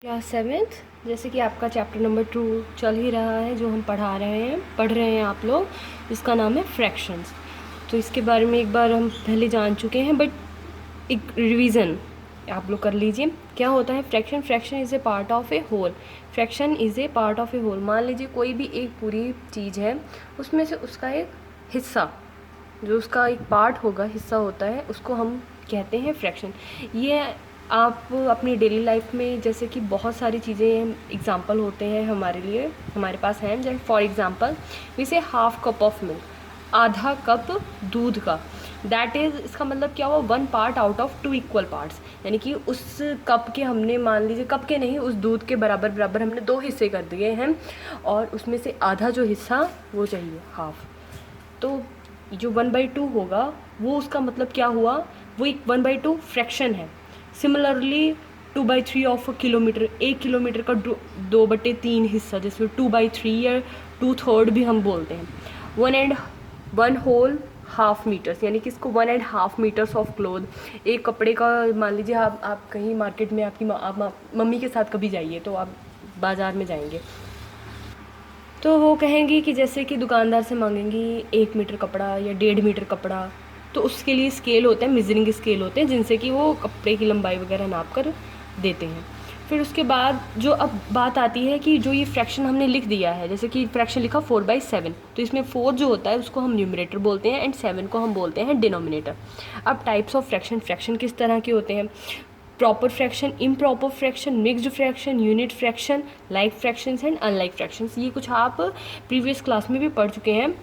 Class seventh, जैसे कि आपका चैप्टर नंबर 2 चल ही रहा है, जो हम पढ़ रहे हैं आप लोग, जिसका नाम है फ्रैक्शंस। तो इसके बारे में एक बार हम पहले जान चुके हैं, बट एक रिवीजन आप लोग कर लीजिए। क्या होता है fraction? Fraction is a part of a whole. Fraction is a part of a whole. मान लीजिए कोई भी एक पूरी चीज़ है, उसमें से उसका एक हिस्सा, जो उसका एक पार्ट होगा, हिस्सा होता है, उसको हम कहते हैं फ्रैक्शन। ये आप अपनी डेली लाइफ में, जैसे कि बहुत सारी चीज़ें एग्जांपल होते हैं हमारे लिए, हमारे पास हैं। जैसे फॉर एग्जांपल वी से हाफ कप ऑफ मिल्क, आधा कप दूध का। दैट इज़, इसका मतलब क्या हुआ? 1 part out of 2 equal parts. यानी कि उस कप के हमने, मान लीजिए कप के नहीं, उस दूध के बराबर बराबर हमने 2 हिस्से कर दिए हैं, और उसमें से आधा जो हिस्सा वो चाहिए, हाफ। तो जो 1/2 होगा, वो उसका मतलब क्या हुआ? वो एक 1/2 फ्रैक्शन है। सिमिलरली 2/3 ऑफ किलोमीटर, 1 किलोमीटर का 2/3 हिस्सा, जिसमें 2/3 या 2/3 भी हम बोलते हैं। 1.1 मीटर्स, यानी कि इसको 1.5 मीटर्स ऑफ क्लोथ। एक कपड़े का, मान लीजिए आप कहीं मार्केट में आपकी आप मम्मी के साथ कभी जाइए, तो आप बाज़ार में जाएंगे, तो वो कहेंगी कि जैसे कि दुकानदार से मांगेंगी 1 मीटर कपड़ा या 1.5 मीटर कपड़ा, तो उसके लिए स्केल होते हैं, मेजरिंग स्केल होते हैं, जिनसे कि वो कपड़े की लंबाई वगैरह नाप कर देते हैं। फिर उसके बाद जो अब बात आती है कि जो ये फ्रैक्शन हमने लिख दिया है, जैसे कि फ्रैक्शन लिखा 4/7, तो इसमें 4 जो होता है उसको हम न्यूमरेटर बोलते हैं, एंड 7 को हम बोलते हैं डिनोमिनेटर। अब टाइप्स ऑफ फ्रैक्शन, फ्रैक्शन किस तरह के होते हैं? Proper fraction, improper fraction, mixed fraction, unit fraction, like fractions and unlike fractions. ये कुछ आप प्रीवियस क्लास में भी पढ़ चुके हैं।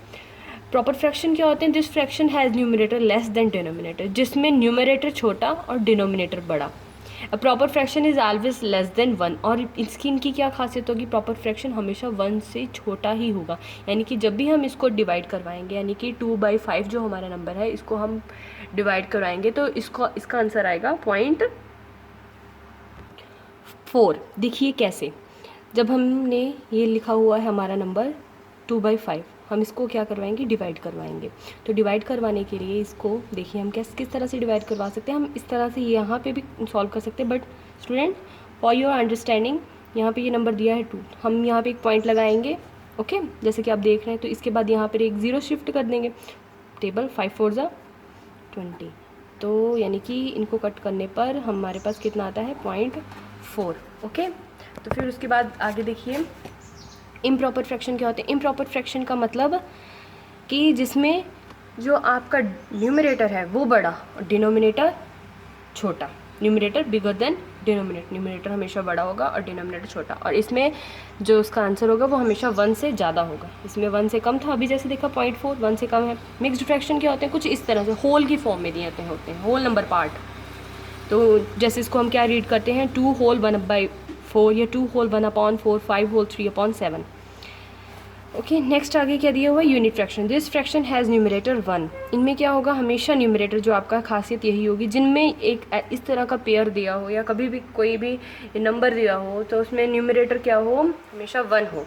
प्रॉपर फ्रैक्शन क्या होते हैं? This fraction has numerator less than denominator, जिसमें न्यूमरेटर छोटा और डिनोमिनेटर बड़ा। Proper fraction is always less than 1, और इसकी इनकी क्या खासियत होगी? प्रॉपर फ्रैक्शन हमेशा 1 से छोटा ही होगा। यानी कि जब भी हम इसको डिवाइड करवाएंगे, यानी कि 2/5 जो हमारा नंबर है, इसको हम डिवाइड करवाएंगे, तो इसका आंसर आएगा 0.4। देखिए कैसे, जब हमने ये लिखा हुआ है हमारा नंबर 2/5, हम इसको क्या करवाएंगे? डिवाइड करवाएंगे। तो डिवाइड करवाने के लिए इसको देखिए हम किस तरह से डिवाइड करवा सकते हैं। हम इस तरह से यहाँ पे भी सॉल्व कर सकते हैं, but student for your understanding, यहाँ पे ये नंबर दिया है 2, हम यहाँ पे एक पॉइंट लगाएंगे, ओके, जैसे कि आप देख रहे हैं। तो इसके बाद यहाँ पर एक 0 शिफ्ट कर देंगे। टेबल 5 4 ज़ा 20, तो यानी कि इनको कट करने पर हमारे पास कितना आता है? 0.4, ओके। तो फिर उसके बाद आगे देखिए, इम्प्रॉपर फ्रैक्शन क्या होते हैं? इम्प्रॉपर फ्रैक्शन का मतलब कि जिसमें जो आपका न्यूमरेटर है वो बड़ा और डिनोमिनेटर छोटा। Numerator bigger than denominator, numerator हमेशा बड़ा होगा और डिनोमिनेटर छोटा, और इसमें जो उसका आंसर होगा वो हमेशा 1 से ज़्यादा होगा। इसमें 1 से कम था, अभी जैसे देखा 0.4, 1 से कम है। मिक्स्ड फ्रैक्शन क्या होते हैं? कुछ इस तरह से होल की फॉर्म में दिए होते हैं, होल नंबर पार्ट। तो जैसे इसको हम क्या रीड करते हैं? 2 होल 1/4, या 2 होल 1/4, 5 होल 3/7। ओके, नेक्स्ट आगे क्या दिया हुआ है? Unit fraction. This fraction has numerator 1। इनमें क्या होगा? हमेशा न्यूमरेटर, जो आपका खासियत यही होगी, जिनमें एक इस तरह का पेयर दिया हो या कभी भी कोई भी नंबर दिया हो, तो उसमें न्यूमरेटर क्या हो? हमेशा 1 हो।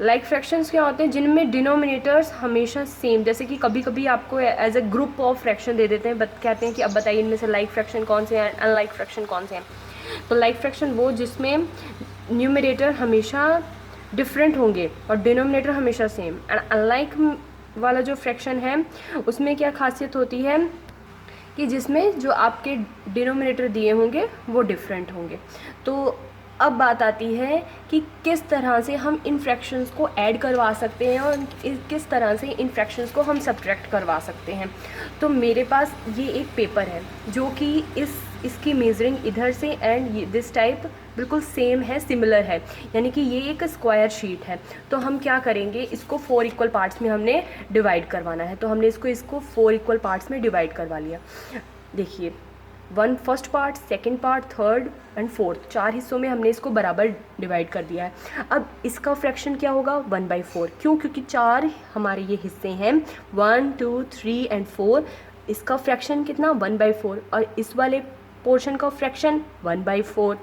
लाइक फ्रैक्शंस क्या होते हैं? जिनमें डिनोमिनेटर्स हमेशा सेम, जैसे कि कभी कभी आपको as a group of fraction दे देते हैं, कहते हैं कि अब बताइए इनमें से लाइक फ्रैक्शन कौन से हैं, अनलाइक फ्रैक्शन कौन से हैं। तो लाइक फ्रैक्शन वो जिसमें न्यूमरेटर हमेशा डिफरेंट होंगे और डिनोमिनेटर हमेशा सेम। एंड अनलाइक वाला जो फ्रैक्शन है, उसमें क्या खासियत होती है कि जिसमें जो आपके डिनोमिनेटर दिए होंगे वो डिफरेंट होंगे। तो अब बात आती है कि किस तरह से हम इन फ्रैक्शंस को ऐड करवा सकते हैं और किस तरह से इन फ्रैक्शंस को हम सब्ट्रैक्ट करवा सकते हैं। तो मेरे पास ये एक पेपर है, जो कि इसकी मेजरिंग इधर से एंड दिस टाइप बिल्कुल सेम है, सिमिलर है, यानी कि ये एक स्क्वायर शीट है। तो हम क्या करेंगे? इसको 4 इक्वल पार्ट्स में हमने डिवाइड करवाना है। तो हमने इसको 4 इक्वल पार्ट्स में डिवाइड करवा लिया। देखिए, 1 first part, second part, third and fourth, 4 हिस्सों में हमने इसको बराबर डिवाइड कर दिया है। अब इसका फ्रैक्शन क्या होगा? 1/4। क्यों? क्योंकि 4 हमारे ये हिस्से हैं, 1 2 3 एंड 4। इसका फ्रैक्शन कितना? 1/4। और इस वाले पोर्शन का फ्रैक्शन 1/4,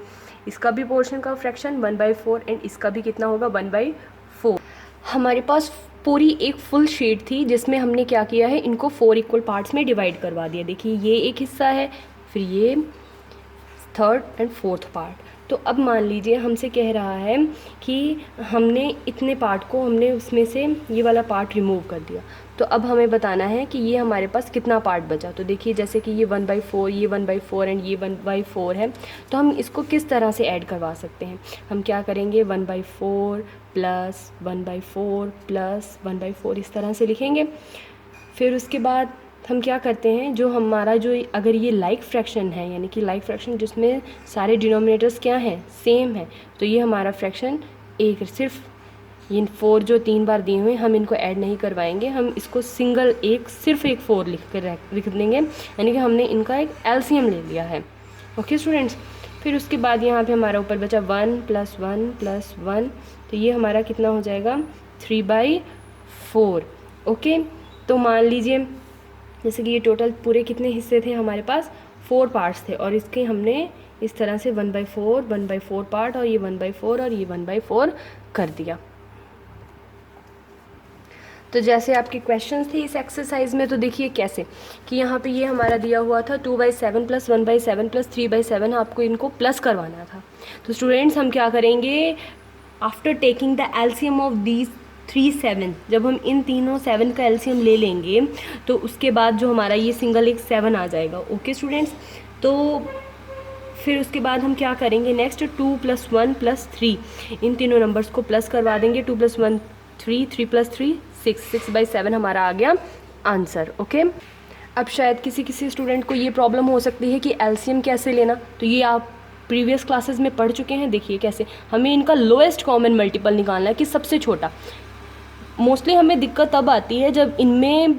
इसका भी पोर्शन का फ्रैक्शन 1/4, एंड इसका भी कितना होगा? 1/4। हमारे पास पूरी एक फुल शीट थी, जिसमें हमने क्या किया है? इनको 4 इक्वल पार्ट्स में डिवाइड करवा दिया। देखिए, ये एक हिस्सा है, फिर ये थर्ड एंड फोर्थ पार्ट। तो अब मान लीजिए हमसे कह रहा है कि हमने इतने पार्ट को हमने उसमें से ये वाला पार्ट रिमूव कर दिया, तो अब हमें बताना है कि ये हमारे पास कितना पार्ट बचा। तो देखिए जैसे कि ये 1/4, ये 1/4 एंड ये 1/4 है, तो हम इसको किस तरह से ऐड करवा सकते हैं। हम क्या करेंगे, 1/4 प्लस 1/4 प्लस 1/4 इस तरह से लिखेंगे। फिर उसके बाद हम क्या करते हैं, जो हमारा जो अगर ये लाइक फ्रैक्शन है, यानी कि लाइक फ्रैक्शन जिसमें सारे डिनोमिनेटर्स क्या हैं, सेम है, तो ये हमारा फ्रैक्शन एक सिर्फ ये 4 जो 3 बार दिए हुए हम इनको ऐड नहीं करवाएंगे, हम इसको सिंगल सिर्फ एक 4 लिख देंगे, यानी कि हमने इनका एक एलसीएम ले लिया है। ओके स्टूडेंट्स, फिर उसके बाद यहाँ पे हमारा ऊपर बचा 1 + 1 + 1, तो ये हमारा कितना हो जाएगा 3/4। ओके, तो मान लीजिए जैसे कि ये टोटल पूरे कितने हिस्से थे हमारे पास, 4 पार्ट्स थे, और इसके हमने इस तरह से 1/4 पार्ट और ये 1/4 और ये 1/4 कर दिया। तो जैसे आपके क्वेश्चंस थे इस एक्सरसाइज में, तो देखिए कैसे कि यहाँ पे ये हमारा दिया हुआ था 2/7 + 1/7 + 3/7, आपको इनको प्लस करवाना था। तो स्टूडेंट्स हम क्या करेंगे, after taking the LCM of these 3 7, जब हम इन तीनों 7 का एलसीएम ले लेंगे तो उसके बाद जो हमारा ये सिंगल एक 7 आ जाएगा। ओके स्टूडेंट्स, तो फिर उसके बाद हम क्या करेंगे नेक्स्ट, 2 + 1 + 3, इन तीनों नंबर्स को प्लस करवा देंगे। 2 + 1 3, 3 + 3 6, 6/7 हमारा आ गया आंसर। ओके, अब शायद किसी स्टूडेंट को ये प्रॉब्लम हो सकती है कि एलसीएम कैसे लेना, तो ये आप प्रीवियस क्लासेस में पढ़ चुके हैं। देखिए कैसे हमें इनका लोएस्ट कॉमन मल्टीपल निकालना है कि सबसे छोटा। मोस्टली हमें दिक्कत तब आती है जब इनमें